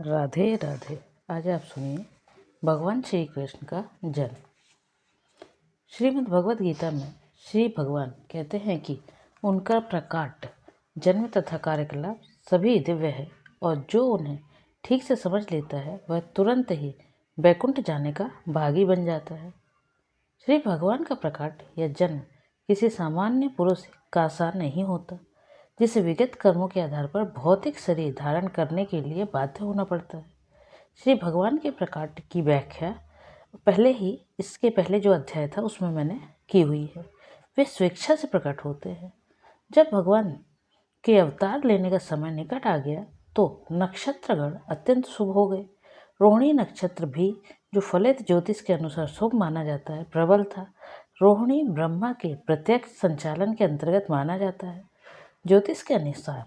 राधे राधे। आज आप सुनिए भगवान श्री कृष्ण का जन्म। श्रीमद् भगवद गीता में श्री भगवान कहते हैं कि उनका प्रकाट जन्म तथा कार्यकलाप सभी दिव्य है और जो उन्हें ठीक से समझ लेता है वह तुरंत ही वैकुंठ जाने का भागी बन जाता है। श्री भगवान का प्रकाट या जन्म किसी सामान्य पुरुष का सा नहीं होता, जिसे विगत कर्मों के आधार पर भौतिक शरीर धारण करने के लिए बाध्य होना पड़ता है। श्री भगवान के प्रकाट की व्याख्या इसके पहले जो अध्याय था उसमें मैंने की हुई है। वे स्वेच्छा से प्रकट होते हैं। जब भगवान के अवतार लेने का समय निकट आ गया तो नक्षत्रगण अत्यंत शुभ हो गए। रोहिणी नक्षत्र भी, जो फलित ज्योतिष के अनुसार शुभ माना जाता है, प्रबल था। रोहिणी ब्रह्मा के प्रत्यक्ष संचालन के अंतर्गत माना जाता है। ज्योतिष के अनुसार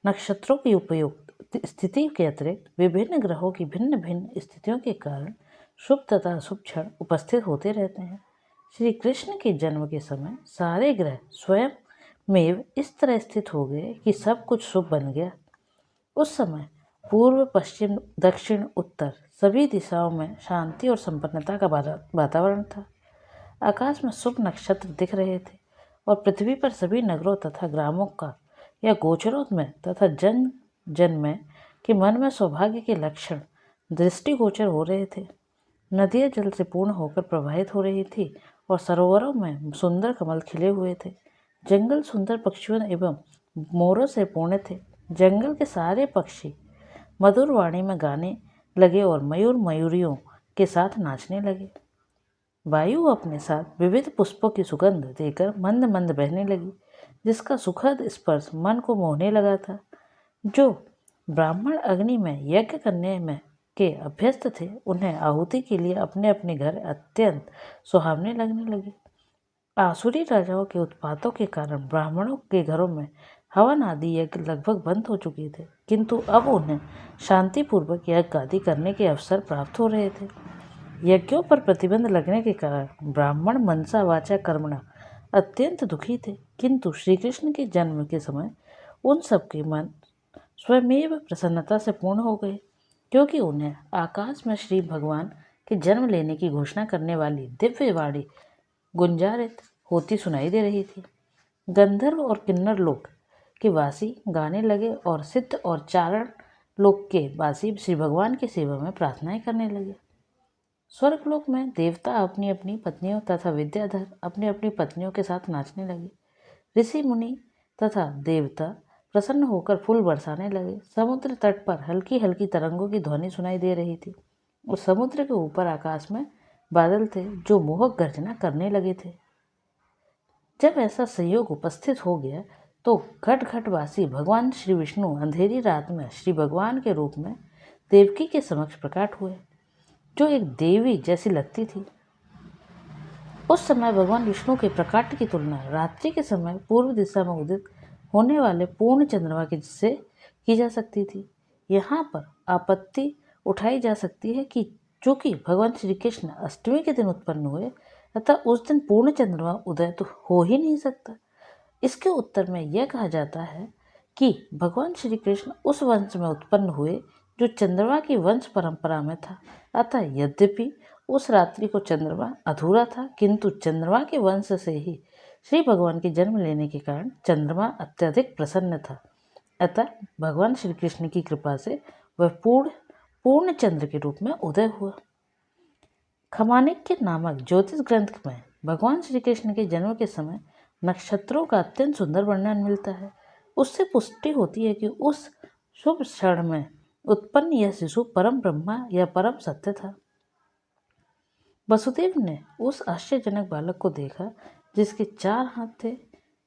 नक्षत्रों की उपयुक्त स्थिति के अतिरिक्त विभिन्न ग्रहों की भिन्न भिन्न स्थितियों के कारण शुभ तथा अशुभ क्षण उपस्थित होते रहते हैं। श्री कृष्ण के जन्म के समय सारे ग्रह स्वयं में इस तरह स्थित हो गए कि सब कुछ शुभ बन गया। उस समय पूर्व, पश्चिम, दक्षिण, उत्तर सभी दिशाओं में शांति और संपन्नता का वातावरण था। आकाश में शुभ नक्षत्र दिख रहे थे और पृथ्वी पर सभी नगरों तथा ग्रामों का या गोचरों में तथा जन जन में के मन में सौभाग्य के लक्षण दृष्टिगोचर हो रहे थे। नदियाँ जल से पूर्ण होकर प्रवाहित हो रही थी और सरोवरों में सुंदर कमल खिले हुए थे। जंगल सुंदर पक्षियों एवं मोरों से पूर्ण थे। जंगल के सारे पक्षी मधुर वाणी में गाने लगे और मयूर मयूरियों के साथ नाचने लगे। वायु अपने साथ विविध पुष्पों की सुगंध देकर मंद मंद बहने लगी, जिसका सुखद स्पर्श मन को मोहने लगा था। जो ब्राह्मण अग्नि में यज्ञ करने में के अभ्यस्त थे, उन्हें आहुति के लिए अपने अपने घर अत्यंत सुहावने लगने लगे। आसुरी राजाओं के उत्पातों के कारण ब्राह्मणों के घरों में हवन आदि यज्ञ लगभग बंद हो चुके थे, किंतु अब उन्हें शांतिपूर्वक यज्ञ आदि करने के अवसर प्राप्त हो रहे थे। यज्ञों पर प्रतिबंध लगने के कारण ब्राह्मण मनसा वाचा कर्मणा अत्यंत दुखी थे, किंतु श्री कृष्ण के जन्म के समय उन सबके मन स्वयमेव प्रसन्नता से पूर्ण हो गए, क्योंकि उन्हें आकाश में श्री भगवान के जन्म लेने की घोषणा करने वाली दिव्य वाणी गुंजारित होती सुनाई दे रही थी। गंधर्व और किन्नर लोक के वासी गाने लगे और सिद्ध और चारण लोक के वासी श्री भगवान की सेवा में प्रार्थनाएं करने लगे। स्वर्गलोक में देवता अपनी अपनी पत्नियों तथा विद्याधर अपनी अपनी पत्नियों के साथ नाचने लगे। ऋषि मुनि तथा देवता प्रसन्न होकर फूल बरसाने लगे। समुद्र तट पर हल्की हल्की तरंगों की ध्वनि सुनाई दे रही थी और समुद्र के ऊपर आकाश में बादल थे जो मोहक गर्जना करने लगे थे। जब ऐसा संयोग उपस्थित हो गया तो घट घटवासी भगवान श्री विष्णु अंधेरी रात में श्री भगवान के रूप में देवकी के समक्ष प्रकट हुए, जो एक देवी जैसी लगती थी। उस समय भगवान विष्णु के प्रकाट की तुलना रात्रि के समय पूर्व दिशा में उदित होने वाले पूर्ण चंद्रमा के से की जा सकती थी। यहाँ पर आपत्ति उठाई जा सकती है कि चूंकि भगवान श्री कृष्ण अष्टमी के दिन उत्पन्न हुए तथा उस दिन पूर्ण चंद्रमा उदय तो हो ही नहीं सकता। इसके उत्तर में यह कहा जाता है कि भगवान श्री कृष्ण उस वंश में उत्पन्न हुए जो चंद्रमा की वंश परंपरा में था। अतः यद्यपि उस रात्रि को चंद्रमा अधूरा था, किंतु चंद्रमा के वंश से ही श्री भगवान के जन्म लेने के कारण चंद्रमा अत्यधिक प्रसन्न था। अतः भगवान श्री कृष्ण की कृपा से वह पूर्ण चंद्र के रूप में उदय हुआ। खमानिक नामक ज्योतिष ग्रंथ में भगवान श्री कृष्ण के जन्म के समय नक्षत्रों का अत्यंत सुंदर वर्णन मिलता है। उससे पुष्टि होती है कि उस शुभ क्षण में उत्पन्न यह शिशु परम ब्रह्मा या परम सत्य था। वसुदेव ने उस आश्चर्यजनक बालक को देखा जिसके 4 हाथ थे,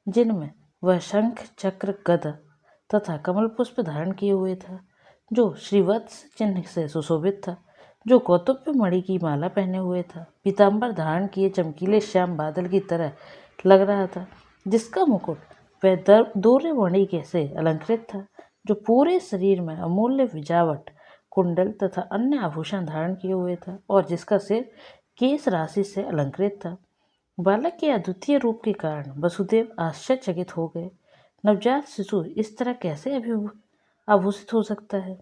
जिनमें वह शंख, चक्र, गदा तथा कमल पुष्प धारण किए हुए था, जो श्रीवत्स चिन्ह से सुशोभित था, जो कौतुभ मणि की माला पहने हुए था, पीताम्बर धारण किए चमकीले श्याम बादल की तरह लग रहा था, जिसका मुकुट वह दोहरे मणि के से अलंकृत था, जो पूरे शरीर में अमूल्य विजावट, कुंडल तथा अन्य आभूषण धारण किए हुए था और जिसका सिर केश राशि से अलंकृत था। बालक के अद्वितीय रूप के कारण वसुदेव आश्चर्यचकित हो गए। नवजात शिशु इस तरह कैसे आभूषित हो सकता है?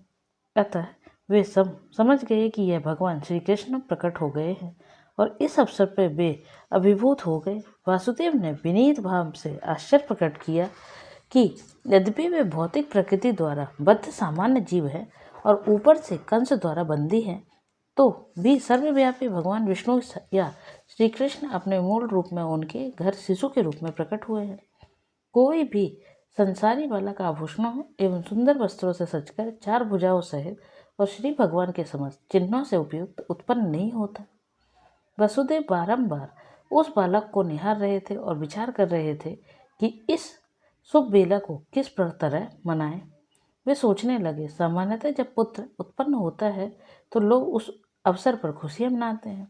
अतः वे समझ गए कि यह भगवान श्री कृष्ण प्रकट हो गए हैं और इस अवसर पर वे अभिभूत हो गए। वासुदेव ने विनीत भाव से आश्चर्य प्रकट किया कि यद्यपि वे भौतिक प्रकृति द्वारा बद्ध सामान्य जीव है और ऊपर से कंस द्वारा बंदी है, तो भी सर्वव्यापी भगवान विष्णु या श्री कृष्ण अपने मूल रूप में उनके घर शिशु के रूप में प्रकट हुए हैं। कोई भी संसारी बालक आभूषणों एवं सुंदर वस्त्रों से सजकर 4 भुजाओं सहित और श्री भगवान के समस्त चिन्हों से उपयुक्त उत्पन्न नहीं होता। वसुदेव बारंबार उस बालक को निहार रहे थे और विचार कर रहे थे कि इस शुभ बेला को किस तरह मनाएं। वे सोचने लगे, सामान्यतः जब पुत्र उत्पन्न होता है तो लोग उस अवसर पर खुशियां मनाते हैं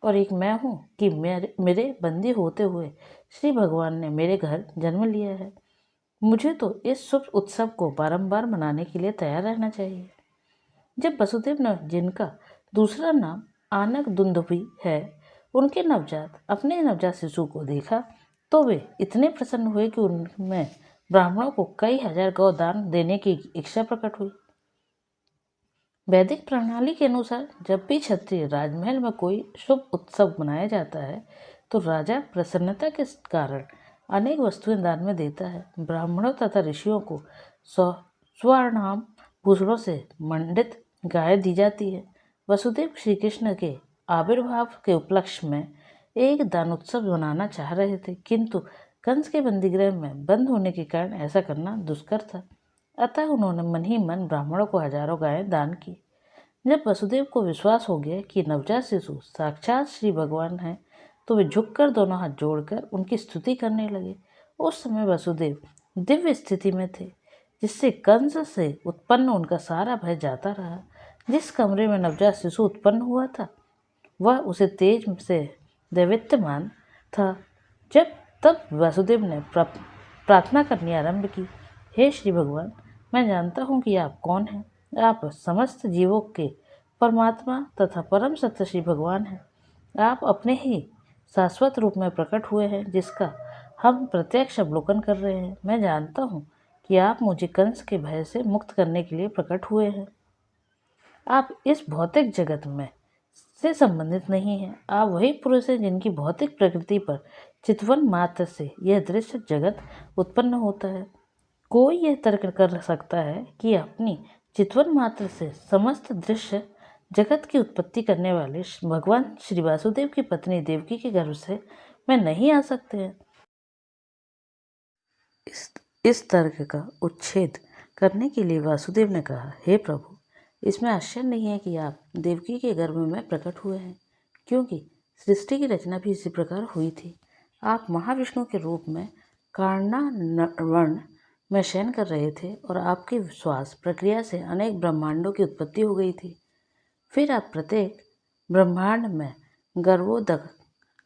और एक मैं हूँ कि मेरे बंदी होते हुए श्री भगवान ने मेरे घर जन्म लिया है। मुझे तो इस शुभ उत्सव को बारंबार मनाने के लिए तैयार रहना चाहिए। जब वसुदेव ने, जिनका दूसरा नाम आनक दुंदुभि है, उनके अपने नवजात शिशु को देखा तो वे इतने प्रसन्न हुए कि उनमें ब्राह्मणों को कई हजार गौ दान देने की इच्छा प्रकट हुई। वैदिक प्रणाली के अनुसार जब भी क्षत्रिय राजमहल में कोई शुभ उत्सव मनाया जाता है तो राजा प्रसन्नता के कारण अनेक वस्तुएं दान में देता है। ब्राह्मणों तथा ऋषियों को स्वर्णाम भूषणों से मंडित गाय दी जाती है। वसुदेव श्री कृष्ण के आविर्भाव के उपलक्ष्य में एक दान उत्सव मनाना चाह रहे थे, किंतु कंस के बंदीगृह में बंद होने के कारण ऐसा करना दुष्कर था। अतः उन्होंने मन ही मन ब्राह्मणों को हजारों गायें दान की। जब वसुदेव को विश्वास हो गया कि नवजात शिशु साक्षात श्री भगवान है तो वे झुककर दोनों हाथ जोड़कर उनकी स्तुति करने लगे। उस समय वसुदेव दिव्य स्थिति में थे, जिससे कंस से उत्पन्न उनका सारा भय जाता रहा। जिस कमरे में नवजात शिशु उत्पन्न हुआ था वह उसे तेज से दैवत्यमान था। तब वासुदेव ने प्रार्थना करनी आरंभ की, हे श्री भगवान, मैं जानता हूँ कि आप कौन हैं। आप समस्त जीवों के परमात्मा तथा परम सत्य श्री भगवान हैं। आप अपने ही शाश्वत रूप में प्रकट हुए हैं, जिसका हम प्रत्यक्ष अवलोकन कर रहे हैं। मैं जानता हूँ कि आप मुझे कंस के भय से मुक्त करने के लिए प्रकट हुए हैं। आप इस भौतिक जगत में से संबंधित नहीं हैं। आप वही पुरुष हैं जिनकी भौतिक प्रकृति पर चितवन मात्र से यह दृश्य जगत उत्पन्न होता है। कोई यह तर्क कर सकता है कि अपनी चितवन मात्र से समस्त दृश्य जगत की उत्पत्ति करने वाले भगवान श्री वासुदेव की पत्नी देवकी के गर्भ से मैं नहीं आ सकते हैं। इस तर्क का उच्छेद करने के लिए वासुदेव ने कहा, हे प्रभु, इसमें आश्चर्य नहीं है कि आप देवकी के गर्भ में प्रकट हुए हैं, क्योंकि सृष्टि की रचना भी इसी प्रकार हुई थी। आप महाविष्णु के रूप में कार्णावर्ण में शयन कर रहे थे और आपकी श्वास प्रक्रिया से अनेक ब्रह्मांडों की उत्पत्ति हो गई थी। फिर आप प्रत्येक ब्रह्मांड में गर्भोदक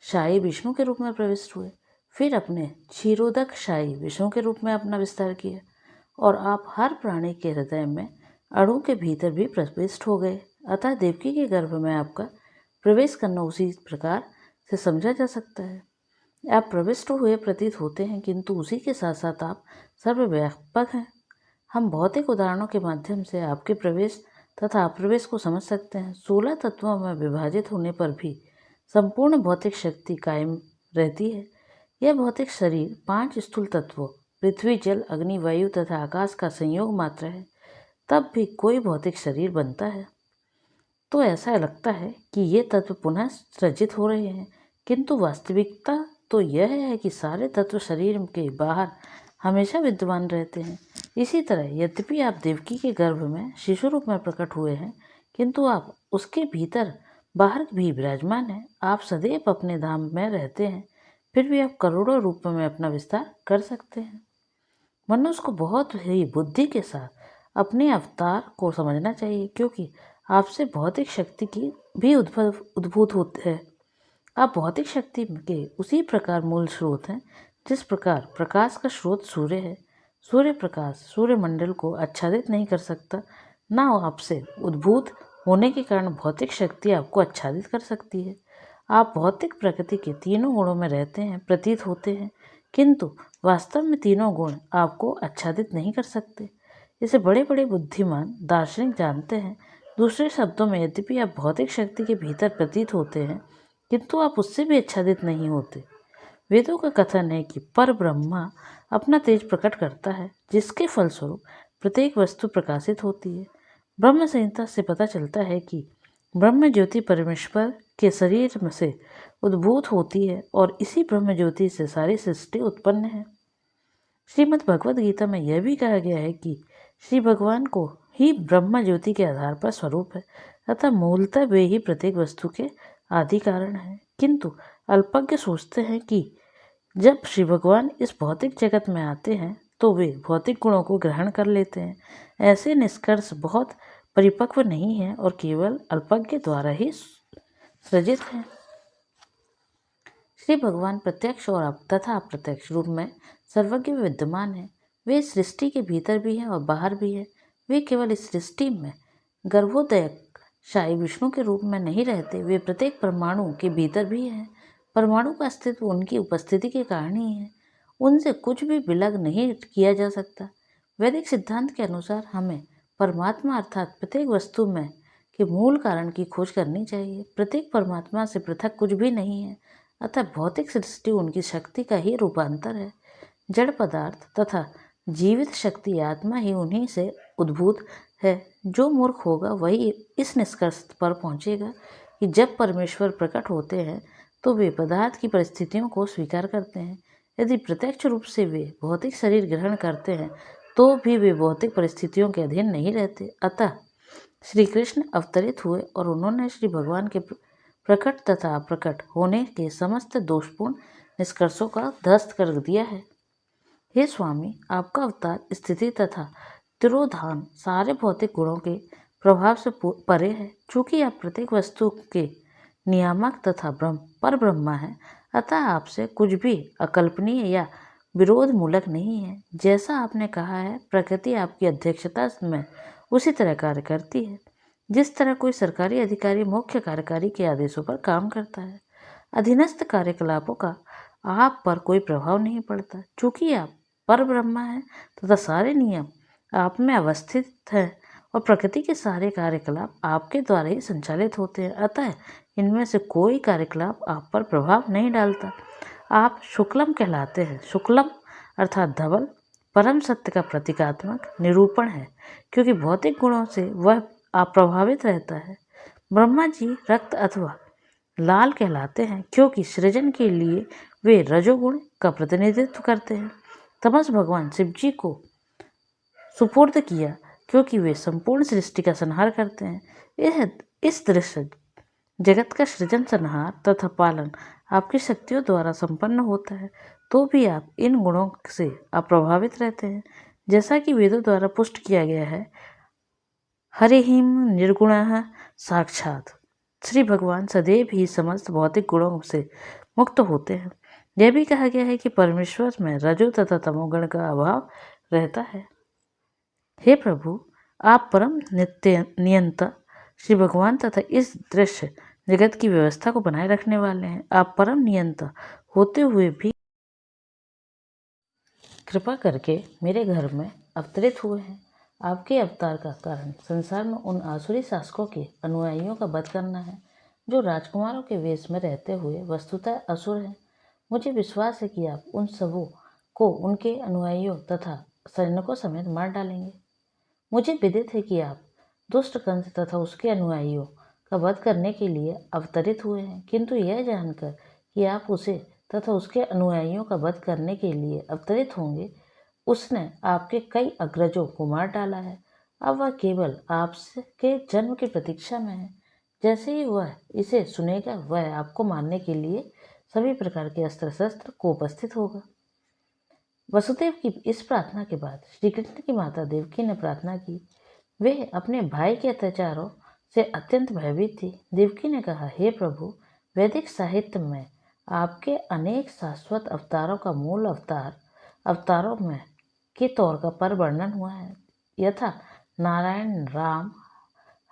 शाही विष्णु के रूप में प्रविष्ट हुए। फिर अपने क्षीरोदक शाही विष्णु के रूप में अपना विस्तार किया और आप हर प्राणी के हृदय में अणु के भीतर भी प्रविष्ट हो गए। अतः देवकी के गर्भ में आपका प्रवेश करना उसी प्रकार से समझा जा सकता है। आप प्रविष्ट हुए प्रतीत होते हैं, किंतु उसी के साथ साथ आप सर्वव्यापक हैं। हम भौतिक उदाहरणों के माध्यम से आपके प्रवेश तथा अप्रवेश को समझ सकते हैं। 16 तत्वों में विभाजित होने पर भी संपूर्ण भौतिक शक्ति कायम रहती है। यह भौतिक शरीर 5 स्थूल तत्वों पृथ्वी, जल, अग्नि, वायु तथा आकाश का संयोग मात्र है। तब भी कोई भौतिक शरीर बनता है तो ऐसा लगता है कि ये तत्व पुनः सृजित हो रहे हैं, किंतु वास्तविकता तो यह है कि सारे तत्व शरीर के बाहर हमेशा विद्यमान रहते हैं। इसी तरह यद्यपि आप देवकी के गर्भ में शिशु रूप में प्रकट हुए हैं, किंतु आप उसके भीतर बाहर भी विराजमान हैं। आप सदैव अपने धाम में रहते हैं, फिर भी आप करोड़ों रूपों में अपना विस्तार कर सकते हैं। मनुष्य को बहुत ही बुद्धि के साथ अपने अवतार को समझना चाहिए, क्योंकि आपसे भौतिक शक्ति की भी उद्भूत होती है। आप भौतिक शक्ति के उसी प्रकार मूल स्रोत हैं जिस प्रकार प्रकाश का स्रोत सूर्य है। सूर्य प्रकाश सूर्यमंडल को आच्छादित नहीं कर सकता, ना आपसे उद्भूत होने के कारण भौतिक शक्ति आपको आच्छादित कर सकती है। आप भौतिक प्रकृति के तीनों गुणों में रहते हैं, प्रतीत होते हैं, किंतु वास्तव में तीनों गुण आपको आच्छादित नहीं कर सकते। इसे बड़े बड़े बुद्धिमान दार्शनिक जानते हैं। दूसरे शब्दों में, यद्यपि आप भौतिक शक्ति के भीतर प्रतीत होते हैं, किंतु आप उससे भी आच्छादित नहीं होते। वेदों का कथन है कि पर ब्रह्मा अपना तेज प्रकट करता है, जिसके फलस्वरूप प्रत्येक वस्तु प्रकाशित होती है। ब्रह्म संहिता से पता चलता है कि ब्रह्म ज्योति परमेश्वर के शरीर से उद्भूत होती है और इसी ब्रह्म ज्योति से सारी सृष्टि उत्पन्न है। श्रीमद् भगवद गीता में यह भी कहा गया है कि श्री भगवान को ही ब्रह्म ज्योति के आधार पर स्वरूप है, अतः मूलतः वे ही प्रत्येक वस्तु के आदि कारण हैं। किंतु अल्पज्ञ सोचते हैं कि जब श्री भगवान इस भौतिक जगत में आते हैं तो वे भौतिक गुणों को ग्रहण कर लेते हैं। ऐसे निष्कर्ष बहुत परिपक्व नहीं है और केवल अल्पज्ञ द्वारा ही सृजित हैं। श्री भगवान प्रत्यक्ष और तथा अप्रत्यक्ष रूप में सर्वज्ञ विद्यमान है। वे सृष्टि के भीतर भी हैं और बाहर भी है। वे केवल इस सृष्टि में गर्भोदयक शाही विष्णु के रूप में नहीं रहते, वे प्रत्येक परमाणु के भीतर भी हैं। परमाणु का अस्तित्व उनकी उपस्थिति के कारण ही है। उनसे कुछ भी विलग नहीं किया जा सकता। वैदिक सिद्धांत के अनुसार हमें परमात्मा अर्थात प्रत्येक वस्तु में के मूल कारण की खोज करनी चाहिए। प्रत्येक परमात्मा से पृथक कुछ भी नहीं है, अतः भौतिक सृष्टि उनकी शक्ति का ही रूपांतर है। जड़ पदार्थ तथा जीवित शक्ति आत्मा ही उन्हीं से उद्भूत है। जो मूर्ख होगा वही इस निष्कर्ष पर पहुंचेगा कि जब परमेश्वर प्रकट होते हैं तो वे पदार्थ की परिस्थितियों को स्वीकार करते हैं। यदि प्रत्यक्ष रूप से वे भौतिक शरीर ग्रहण करते हैं तो भी वे भौतिक परिस्थितियों के अधीन नहीं रहते। अतः श्री कृष्ण अवतरित हुए और उन्होंने श्री भगवान के प्रकट तथा अप्रकट होने के समस्त दोषपूर्ण निष्कर्षों का ध्वस्त कर दिया है। हे स्वामी, आपका अवतार स्थिति तथा तिरोधान सारे भौतिक गुणों के प्रभाव से परे है। चूंकि आप प्रत्येक वस्तु के नियामक तथा पर ब्रह्मा है, अतः आपसे कुछ भी अकल्पनीय या विरोध मूलक नहीं है। जैसा आपने कहा है, प्रकृति आपकी अध्यक्षता में उसी तरह कार्य करती है जिस तरह कोई सरकारी अधिकारी मुख्य कार्यकारी के आदेशों पर काम करता है। अधीनस्थ कार्यकलापों का आप पर कोई प्रभाव नहीं पड़ता। चूंकि आप पर ब्रह्मा है तथा सारे नियम आप में अवस्थित हैं और प्रकृति के सारे कार्यकलाप आपके द्वारा ही संचालित होते हैं, अतः इनमें से कोई कार्यकलाप आप पर प्रभाव नहीं डालता। आप शुक्लम कहलाते हैं। शुक्लम अर्थात धवल परम सत्य का प्रतीकात्मक निरूपण है, क्योंकि भौतिक गुणों से वह अप्रभावित रहता है। ब्रह्मा जी रक्त अथवा लाल कहलाते हैं, क्योंकि सृजन के लिए वे रजोगुण का प्रतिनिधित्व करते हैं। तमस भगवान शिव जी को सुपुर्द किया, क्योंकि वे संपूर्ण सृष्टि का संहार करते हैं। इस दृश्य जगत का सृजन, संहार तथा पालन आपकी शक्तियों द्वारा संपन्न होता है, तो भी आप इन गुणों से अप्रभावित रहते हैं। जैसा कि वेदों द्वारा पुष्ट किया गया है, हरिहिम निर्गुणः साक्षात। श्री भगवान सदैव ही समस्त भौतिक गुणों से मुक्त होते हैं। यह भी कहा गया है कि परमेश्वर में रजो तथा तमोगुण का अभाव रहता है। हे प्रभु, आप परम नित्य नियंता श्री भगवान तथा इस दृश्य जगत की व्यवस्था को बनाए रखने वाले हैं। आप परम नियंता होते हुए भी कृपा करके मेरे घर में अवतरित हुए हैं। आपके अवतार का कारण संसार में उन आसुरी शासकों के अनुयायियों का वध करना है जो राजकुमारों के वेश में रहते हुए वस्तुतः असुर हैं। मुझे विश्वास है कि आप उन सबों को उनके अनुयायियों तथा सैनिकों समेत मार डालेंगे। मुझे विदित है कि आप दुष्ट कंस तथा उसके अनुयायियों का वध करने के लिए अवतरित हुए हैं, किंतु यह जानकर कि आप उसे तथा उसके अनुयायियों का वध करने के लिए अवतरित होंगे, उसने आपके कई अग्रजों को मार डाला है। अब वह केवल आपके जन्म की प्रतीक्षा में है। जैसे ही वह इसे सुनेगा, वह आपको मारने के लिए सभी प्रकार के अस्त्र शस्त्र को उपस्थित होगा। वसुदेव की इस प्रार्थना के बाद श्री कृष्ण की माता देवकी ने प्रार्थना की। वे अपने भाई के अत्याचारों से अत्यंत भयभीत थी। देवकी ने कहा, हे प्रभु, वैदिक साहित्य में आपके अनेक शाश्वत अवतारों का मूल अवतारों में के तौर पर वर्णन हुआ है, यथा नारायण, राम,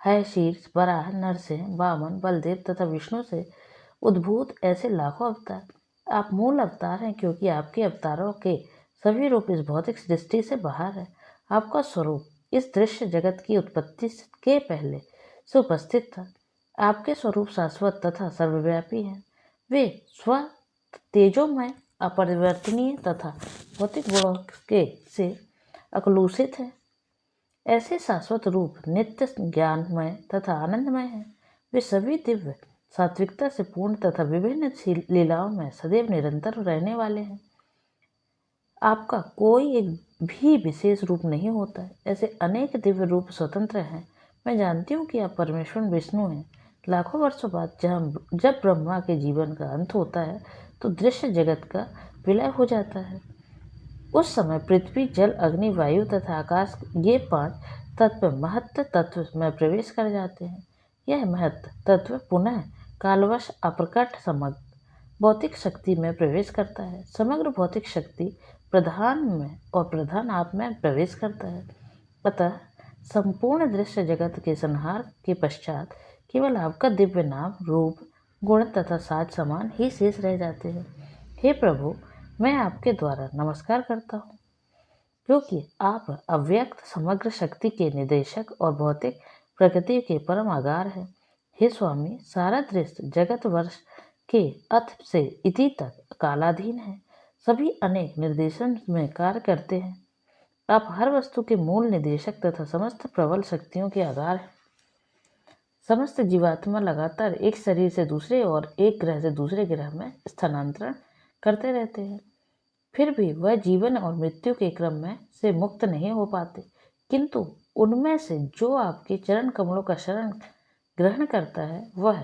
है शीर्ष, वराह, नरसिंह, वामन, बलदेव तथा विष्णु से उद्भूत ऐसे लाखों अवतार। आप मूल अवतार हैं, क्योंकि आपके अवतारों के सभी रूप इस भौतिक सृष्टि से बाहर है। आपका स्वरूप इस दृश्य जगत की उत्पत्ति के पहले से उपस्थित था। आपके स्वरूप शाश्वत तथा सर्वव्यापी हैं। वे स्व तेजोमय, अपरिवर्तनीय तथा भौतिक गुणों के से अकलुषित है। ऐसे शाश्वत रूप नित्य ज्ञानमय तथा आनंदमय है। वे सभी दिव्य सात्विकता से पूर्ण तथा विभिन्न लीलाओं में सदैव निरंतर रहने वाले हैं। आपका कोई एक भी विशेष रूप नहीं होता है। ऐसे अनेक दिव्य रूप स्वतंत्र हैं। मैं जानती हूँ कि आप परमेश्वर विष्णु हैं। लाखों वर्षों बाद जब ब्रह्मा के जीवन का अंत होता है तो दृश्य जगत का विलय हो जाता है। उस समय पृथ्वी, जल, अग्नि, वायु तथा आकाश, ये 5 तत्व महत्व तत्व में प्रवेश कर जाते हैं। यह महत्व तत्व पुनः कालवश अप्रकट समग्र भौतिक शक्ति में प्रवेश करता है। समग्र भौतिक शक्ति प्रधान में और प्रधान आप में प्रवेश करता है। अतः संपूर्ण दृश्य जगत के संहार के पश्चात केवल आपका दिव्य नाम, रूप, गुण तथा साज समान ही शेष रह जाते हैं। हे प्रभु, मैं आपके द्वारा नमस्कार करता हूँ, क्योंकि आप अव्यक्त समग्र शक्ति के निदेशक और भौतिक प्रकृति के परम आधार हैं। हे स्वामी, सारा दृश्य जगत वर्ष के अथ से इति तक कालाधीन है। सभी अनेक निर्देशन में कार्य करते हैं। आप हर वस्तु के मूल निदेशक तथा समस्त प्रबल शक्तियों के आधार हैं। समस्त जीवात्मा लगातार एक शरीर से दूसरे और एक ग्रह से दूसरे ग्रह में स्थानांतरण करते रहते हैं। फिर भी वह जीवन और मृत्यु के क्रम में से मुक्त नहीं हो पाते, किंतु उनमें से जो आपके चरण कमलों का शरण ग्रहण करता है वह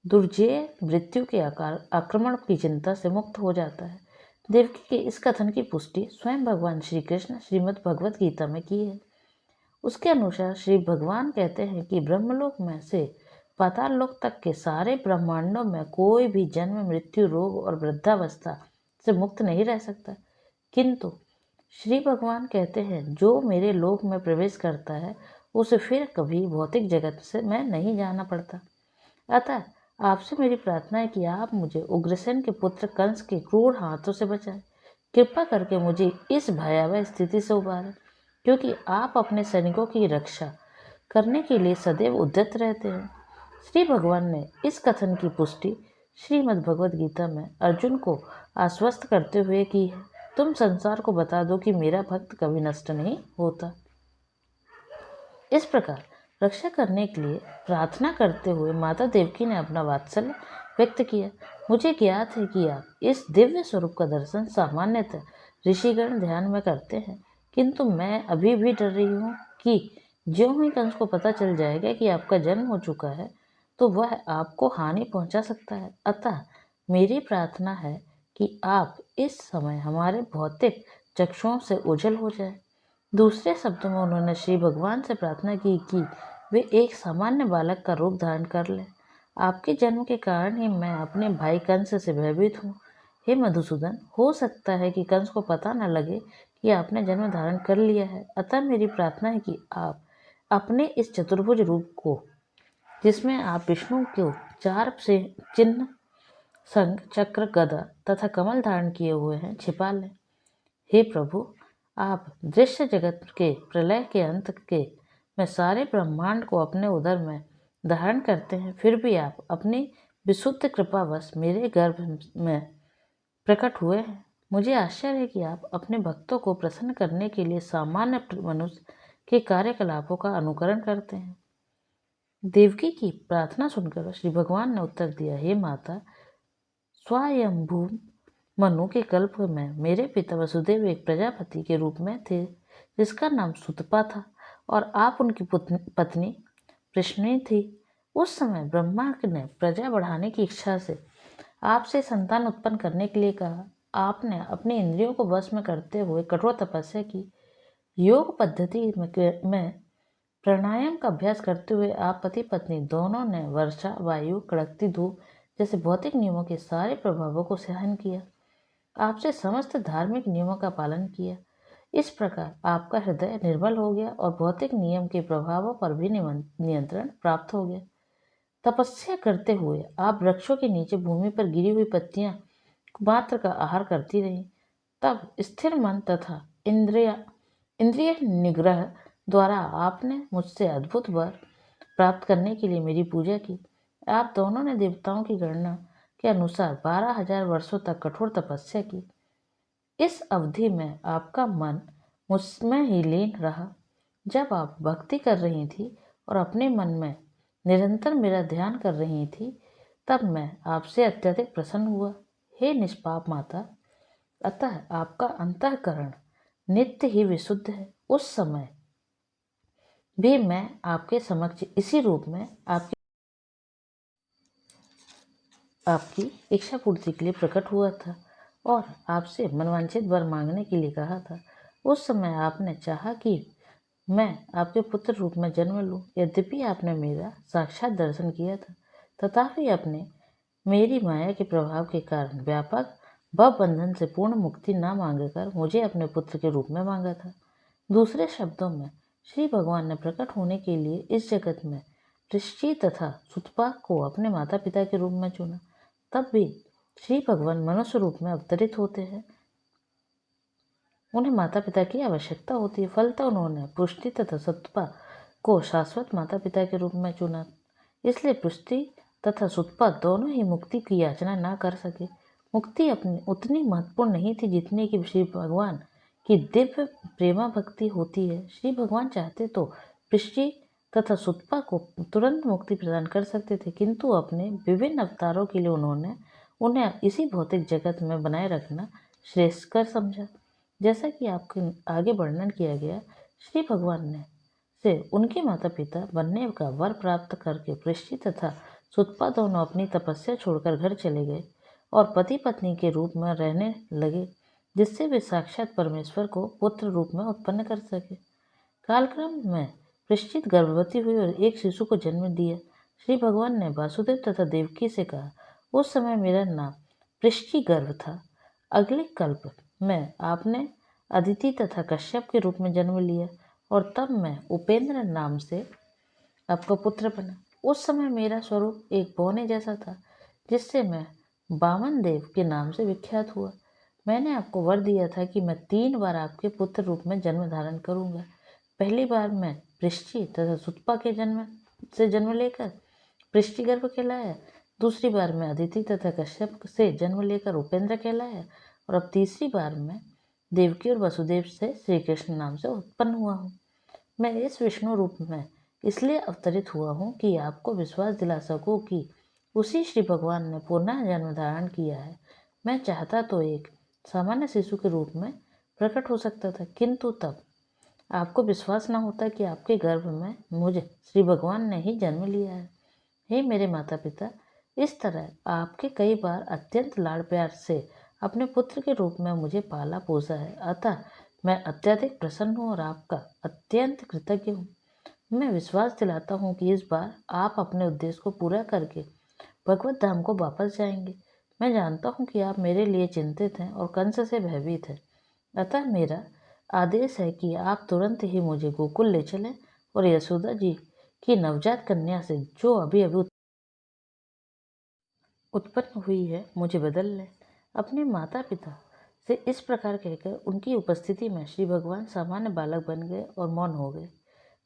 दुर्जेय मृत्यु के आक्रमण की चिंता से मुक्त हो जाता है। देवकी के इस कथन की पुष्टि स्वयं भगवान श्री कृष्ण श्रीमद् भगवत गीता में की है। उसके अनुसार श्री भगवान कहते हैं कि ब्रह्मलोक में से पाताल लोक तक के सारे ब्रह्मांडों में कोई भी जन्म, मृत्यु, रोग और वृद्धावस्था से मुक्त नहीं रह सकता, किंतु श्री भगवान कहते हैं जो मेरे लोक में प्रवेश करता है उसे फिर कभी भौतिक जगत से मैं नहीं जाना पड़ता। अतः आपसे मेरी प्रार्थना है कि आप मुझे उग्रसेन के पुत्र कंस के क्रूर हाथों से बचाएं। कृपा करके मुझे इस भयावह स्थिति से उबारें, क्योंकि आप अपने सैनिकों की रक्षा करने के लिए सदैव उद्यत रहते हैं। श्री भगवान ने इस कथन की पुष्टि श्रीमद् भगवद गीता में अर्जुन को आश्वस्त करते हुए की है। तुम संसार को बता दो कि मेरा भक्त कभी नष्ट नहीं होता। इस प्रकार रक्षा करने के लिए प्रार्थना करते हुए माता देवकी ने अपना वात्सल्य व्यक्त किया। मुझे ज्ञात है कि आप इस दिव्य स्वरूप का दर्शन सामान्यतः ऋषिगण ध्यान में करते हैं, किंतु मैं अभी भी डर रही हूँ कि ज्यों ही कंस को पता चल जाएगा कि आपका जन्म हो चुका है तो वह आपको हानि पहुंचा सकता है। अतः मेरी प्रार्थना है कि आप इस समय हमारे भौतिक चक्षुओं से ओझल हो जाए। दूसरे शब्दों में उन्होंने श्री भगवान से प्रार्थना की कि वे एक सामान्य बालक का रूप धारण कर लें। आपके जन्म के कारण ही मैं अपने भाई कंस से भयभीत हूँ। हे मधुसूदन, हो सकता है कि कंस को पता न लगे कि आपने जन्म धारण कर लिया है। अतः मेरी प्रार्थना है कि आप अपने इस चतुर्भुज रूप को, जिसमें आप विष्णु को 4 से चिन्ह शंख, चक्र, गदा तथा कमल धारण किए हुए हैं, छिपा लें। हे प्रभु, आप दृश्य जगत के प्रलय के अंत के में सारे ब्रह्मांड को अपने उदर में धारण करते हैं, फिर भी आप अपनी विशुद्ध कृपावश मेरे गर्भ में प्रकट हुए हैं। मुझे आश्चर्य है कि आप अपने भक्तों को प्रसन्न करने के लिए सामान्य मनुष्य के कार्यकलापों का अनुकरण करते हैं। देवकी की प्रार्थना सुनकर श्री भगवान ने उत्तर दिया, हे माता, स्वयंभू मनु के कल्प में मेरे पिता वसुदेव एक प्रजापति के रूप में थे जिसका नाम सुतपा था, और आप उनकी पत्नी प्रश्नी थी। उस समय ब्रह्मा ने प्रजा बढ़ाने की इच्छा से आपसे संतान उत्पन्न करने के लिए कहा। आपने अपनी इंद्रियों को वश में करते हुए कठोर तपस्या की। योग पद्धति में प्राणायाम का अभ्यास करते हुए आप पति पत्नी दोनों ने वर्षा, वायु, कड़कती धूप जैसे भौतिक नियमों के सारे प्रभावों को सहन किया। आपसे समस्त धार्मिक नियमों का पालन किया। इस प्रकार आपका हृदय निर्मल हो गया और भौतिक नियम के प्रभावों पर भी नियंत्रण प्राप्त हो गया। तपस्या करते हुए आप वृक्षों के नीचे भूमि पर गिरी हुई पत्तियां मात्र का आहार करती रहीं। तब स्थिर मन तथा इंद्रिय निग्रह द्वारा आपने मुझसे अद्भुत वर प्राप्त करने के लिए मेरी पूजा की। आप दोनों ने देवताओं की गणना के अनुसार 12,000 वर्षों तक कठोर तपस्या की। इस अवधि में आपका मन मुझमें ही लीन रहा। जब आप भक्ति कर रही थी और अपने मन में निरंतर मेरा ध्यान कर रही थी, तब मैं आपसे अत्यधिक प्रसन्न हुआ। हे निष्पाप माता, अतः आपका अंतःकरण नित्य ही विशुद्ध है। उस समय भी मैं आपके समक्ष इसी रूप में आपकी इच्छा पूर्ति के लिए प्रकट हुआ था और आपसे मनवांछित वर मांगने के लिए कहा था। उस समय आपने चाहा कि मैं आपके पुत्र रूप में जन्म लूं। यद्यपि आपने मेरा साक्षात दर्शन किया था, तथापि आपने मेरी माया के प्रभाव के कारण व्यापक भव बंधन से पूर्ण मुक्ति न मांगकर मुझे अपने पुत्र के रूप में मांगा था। दूसरे शब्दों में, श्री भगवान ने प्रकट होने के लिए इस जगत में पृष्टि तथा सुतपा को अपने माता पिता के रूप में चुना। तब भी श्री भगवान मनुष्य रूप में अवतरित होते हैं। उन्हें माता पिता की आवश्यकता होती है, फलतः उन्होंने पुष्टि तथा सुतपा को शाश्वत माता पिता के रूप में चुना। इसलिए पुष्टि तथा सुतपा दोनों ही मुक्ति की याचना न कर सके। मुक्ति अपनी उतनी महत्वपूर्ण नहीं थी जितनी कि श्री भगवान की दिव्य प्रेमा भक्ति होती है। श्री भगवान चाहते तो पुष्टि तथा सुतपा को तुरंत मुक्ति प्रदान कर सकते थे, किंतु अपने विभिन्न अवतारों के लिए उन्होंने उन्हें इसी भौतिक जगत में बनाए रखना श्रेयस्कर समझा। जैसा कि आपके आगे वर्णन किया गया, श्री भगवान ने से उनके माता पिता बनने का वर प्राप्त करके पृष्टि तथा सुतपा दोनों अपनी तपस्या छोड़कर घर चले गए और पति पत्नी के रूप में रहने लगे, जिससे वे साक्षात परमेश्वर को पुत्र रूप में उत्पन्न कर सके। कालक्रम में पृष्ठित गर्भवती हुई और एक शिशु को जन्म दिया। श्री भगवान ने वासुदेव तथा देवकी से कहा, उस समय मेरा नाम पृष्टि गर्भ था। अगले कल्प में आपने अदिति तथा कश्यप के रूप में जन्म लिया और तब मैं उपेंद्र नाम से आपका पुत्र बना। उस समय मेरा स्वरूप एक बौने जैसा था, जिससे मैं बामन देव के नाम से विख्यात हुआ। मैंने आपको वर दिया था कि मैं 3 बार आपके पुत्र रूप में जन्म धारण करूंगा। पहली बार मैं पृष्टि तथा सुतपा के जन्म लेकर पृष्टि गर्भ कहलाया। दूसरी बार मैं अदिति तथा कश्यप से जन्म लेकर उपेंद्र कहलाया और अब तीसरी बार मैं देवकी और वसुदेव से श्री कृष्ण नाम से उत्पन्न हुआ हूँ। मैं इस विष्णु रूप में इसलिए अवतरित हुआ हूँ कि आपको विश्वास दिला सकूँ कि उसी श्री भगवान ने पुनः जन्म धारण किया है। मैं चाहता तो एक सामान्य शिशु के रूप में प्रकट हो सकता था, किंतु तब आपको विश्वास न होता कि आपके गर्भ में मुझे श्री भगवान ने ही जन्म लिया है। हे मेरे माता पिता, इस तरह आपके कई बार अत्यंत लाड़ प्यार से अपने पुत्र के रूप में मुझे पाला पोसा है, अतः मैं अत्यधिक प्रसन्न हूँ और आपका अत्यंत कृतज्ञ हूँ। मैं विश्वास दिलाता हूँ कि इस बार आप अपने उद्देश्य को पूरा करके भगवत धाम को वापस जाएंगे। मैं जानता हूँ कि आप मेरे लिए चिंतित हैं और कंस से भयभीत हैं, अतः मेरा आदेश है कि आप तुरंत ही मुझे गोकुल ले चलें और यशोदा जी की नवजात कन्या से जो अभी अभी उत्पन्न हुई है मुझे बदल लें। अपने माता पिता से इस प्रकार कहकर उनकी उपस्थिति में श्री भगवान सामान्य बालक बन गए और मौन हो गए।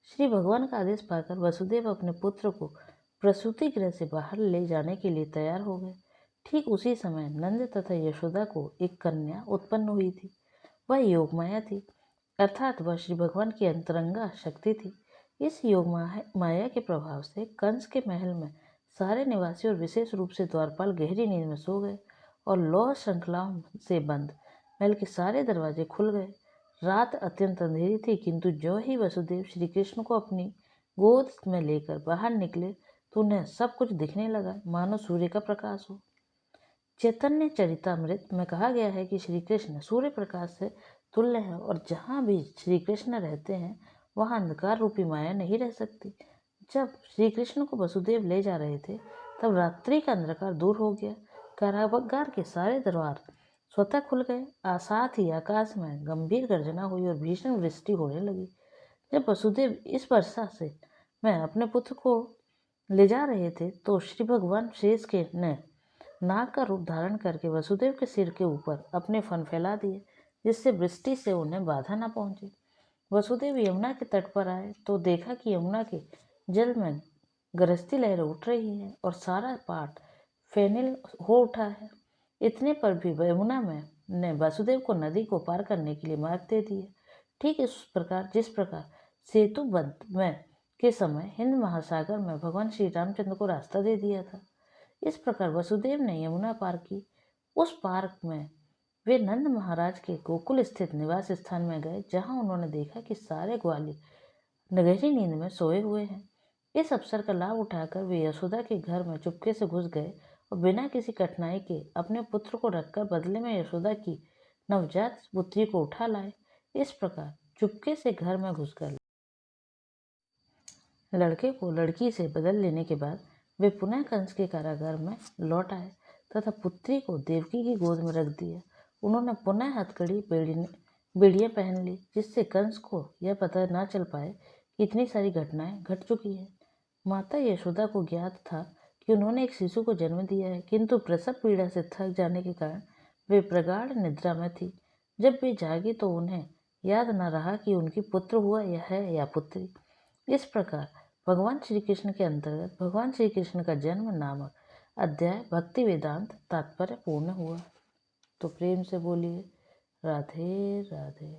श्री भगवान का आदेश पाकर वसुदेव अपने पुत्र को प्रसूति गृह से बाहर ले जाने के लिए तैयार हो गए। ठीक उसी समय नंद तथा यशोदा को एक कन्या उत्पन्न हुई थी। वह योगमाया थी, अर्थात वह श्री भगवान की अंतरंगा शक्ति थी। इस योग माया के प्रभाव से कंस के महल में सारे निवासी और विशेष रूप से द्वारपाल गहरी नींद में सो गए और लौह श्रृंखलाओं से बंद महल के सारे दरवाजे खुल गए। रात अत्यंत अंधेरी थी, किंतु जो ही वसुदेव श्री कृष्ण को अपनी गोद में लेकर बाहर निकले तो उन्हें सब कुछ दिखने लगा, मानो सूर्य का प्रकाश हो। चैतन्य चरितामृत में कहा गया है कि श्री कृष्ण सूर्य प्रकाश से तुल्य है और जहाँ भी श्री कृष्ण रहते हैं वहाँ अंधकार रूपी माया नहीं रह सकती। जब श्री कृष्ण को वसुदेव ले जा रहे थे तब रात्रि का अंधकार दूर हो गया। कारागार के सारे दरबार स्वतः खुल गए। साथ ही आकाश में गंभीर गर्जना हुई और भीषण वृष्टि होने लगी। जब वसुदेव इस वर्षा से मैं अपने पुत्र को ले जा रहे थे तो श्री भगवान शेष के ने नाग का रूप धारण करके वसुदेव के सिर के ऊपर अपने फन फैला दिए, जिससे वृष्टि से उन्हें बाधा न पहुंचे। वसुदेव यमुना के तट पर आए तो देखा कि यमुना के जल में गरजती लहरें उठ रही हैं और सारा पाठ फेनिल हो उठा है। इतने पर भी यमुना में ने वासुदेव को नदी को पार करने के लिए मार्ग दे दिया। ठीक इस प्रकार जिस प्रकार सेतु बंध में के समय हिंद महासागर में भगवान श्री रामचंद्र को रास्ता दे दिया था, इस प्रकार वसुदेव ने यमुना पार की। उस पार्क में वे नंद महाराज के गोकुल स्थित निवास स्थान में गए, जहां उन्होंने देखा कि सारे ग्वालियर गहरी नींद में सोए हुए हैं। इस अवसर का लाभ उठाकर वे यशोदा के घर में चुपके से घुस गए और बिना किसी कठिनाई के अपने पुत्र को रखकर बदले में यशोदा की नवजात पुत्री को उठा लाए। इस प्रकार चुपके से घर में घुसकर लड़के को लड़की से बदल लेने के बाद वे पुनः कंस के कारागार में लौट आए तथा पुत्री को देवकी की गोद में रख दिया। उन्होंने पुनः हथकड़ी बेड़ियां पहन ली, जिससे कंस को यह पता न चल पाए कि इतनी सारी घटनाएं घट चुकी है। माता यशोदा को ज्ञात था कि उन्होंने एक शिशु को जन्म दिया है, किंतु प्रसव पीड़ा से थक जाने के कारण वे प्रगाढ़ निद्रा में थी। जब वे जागी तो उन्हें याद न रहा कि उनकी पुत्र हुआ या पुत्री। इस प्रकार भगवान श्री कृष्ण के अंतर्गत भगवान श्री कृष्ण का जन्म नामक अध्याय भक्ति वेदांत तात्पर्य पूर्ण हुआ। तो प्रेम से बोलिए राधे राधे।